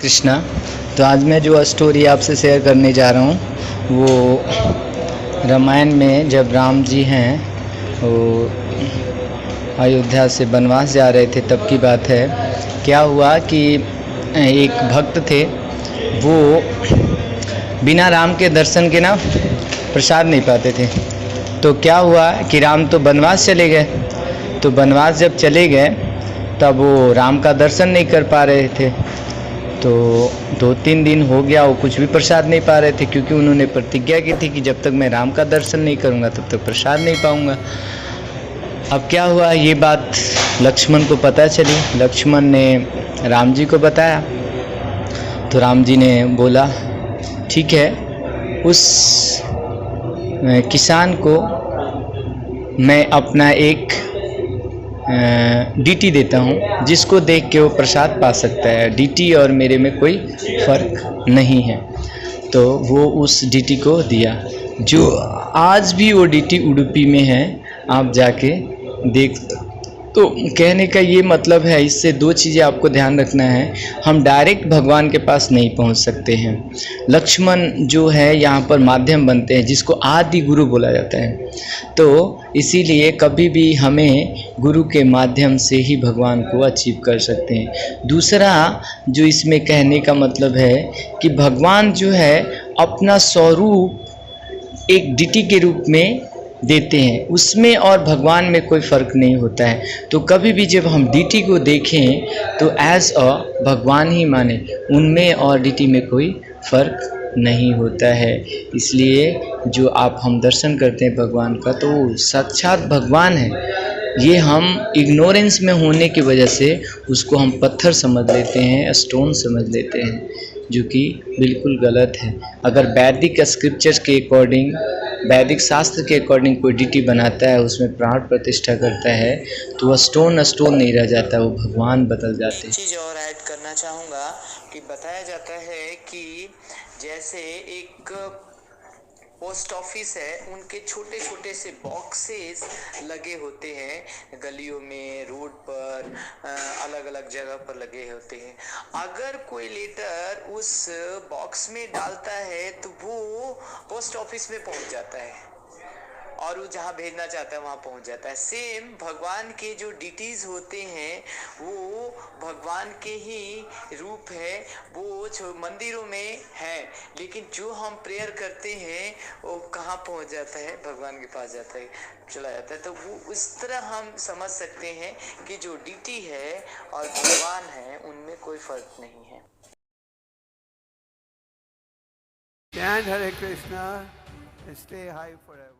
कृष्णा। तो आज मैं जो स्टोरी आपसे शेयर करने जा रहा हूँ वो रामायण में जब राम जी हैं वो अयोध्या से वनवास जा रहे थे तब की बात है। क्या हुआ कि एक भक्त थे, वो बिना राम के दर्शन के ना प्रसाद नहीं पाते थे। तो क्या हुआ कि राम तो वनवास चले गए। तो वनवास जब चले गए तब वो राम का दर्शन नहीं कर पा रहे थे। तो 2-3 दिन हो गया वो कुछ भी प्रसाद नहीं पा रहे थे, क्योंकि उन्होंने प्रतिज्ञा की थी कि जब तक मैं राम का दर्शन नहीं करूँगा तब तक प्रसाद नहीं पाऊँगा। अब क्या हुआ, ये बात लक्ष्मण को पता चली। लक्ष्मण ने राम जी को बताया तो राम जी ने बोला ठीक है, उस किसान को मैं अपना एक डीटी देता हूँ जिसको देख के वो प्रसाद पा सकता है। डीटी और मेरे में कोई फ़र्क नहीं है। तो वो उस डीटी को दिया, जो आज भी वो डीटी उडुपी में है, आप जाके देख। तो कहने का ये मतलब है, इससे 2 चीज़ें आपको ध्यान रखना है। हम डायरेक्ट भगवान के पास नहीं पहुंच सकते हैं। लक्ष्मण जो है यहाँ पर माध्यम बनते हैं, जिसको आदि गुरु बोला जाता है। तो इसीलिए कभी भी हमें गुरु के माध्यम से ही भगवान को अचीव कर सकते हैं। दूसरा जो इसमें कहने का मतलब है कि भगवान जो है अपना स्वरूप एक डीटी के रूप में देते हैं, उसमें और भगवान में कोई फ़र्क नहीं होता है। तो कभी भी जब हम डीटी को देखें तो एज अ भगवान ही माने, उनमें और डीटी में कोई फ़र्क नहीं होता है। इसलिए जो आप हम दर्शन करते हैं भगवान का, तो वो साक्षात भगवान है। ये हम इग्नोरेंस में होने की वजह से उसको हम पत्थर समझ लेते हैं, स्टोन समझ लेते हैं, जो कि बिल्कुल गलत है। अगर वैदिक स्क्रिप्चर्स के अकॉर्डिंग, वैदिक शास्त्र के अकॉर्डिंग कोई डीटी बनाता है, उसमें प्राण प्रतिष्ठा करता है, तो वह स्टोन नहीं रह जाता, वो भगवान बदल जाते हैं। एक चीज़ और ऐड करना चाहूँगा कि बताया जाता है कि जैसे एक पोस्ट ऑफिस है, उनके छोटे छोटे से बॉक्सेस लगे होते हैं गलियों में, रोड पर, अलग अलग जगह पर लगे होते हैं। अगर कोई लेटर उस बॉक्स में डालता है तो वो पोस्ट ऑफिस में पहुंच जाता है और वो जहाँ भेजना चाहता है वहाँ पहुँच जाता है। सेम भगवान के जो डीटीज होते हैं वो भगवान के ही रूप है, वो जो मंदिरों में है, लेकिन जो हम प्रेयर करते हैं वो कहाँ पहुँच जाता है, भगवान के पास जाता है, चला जाता है। तो वो उस तरह हम समझ सकते हैं कि जो डीटी है और भगवान है उनमें कोई फर्क नहीं है। Chant Hare Krishna and stay high forever.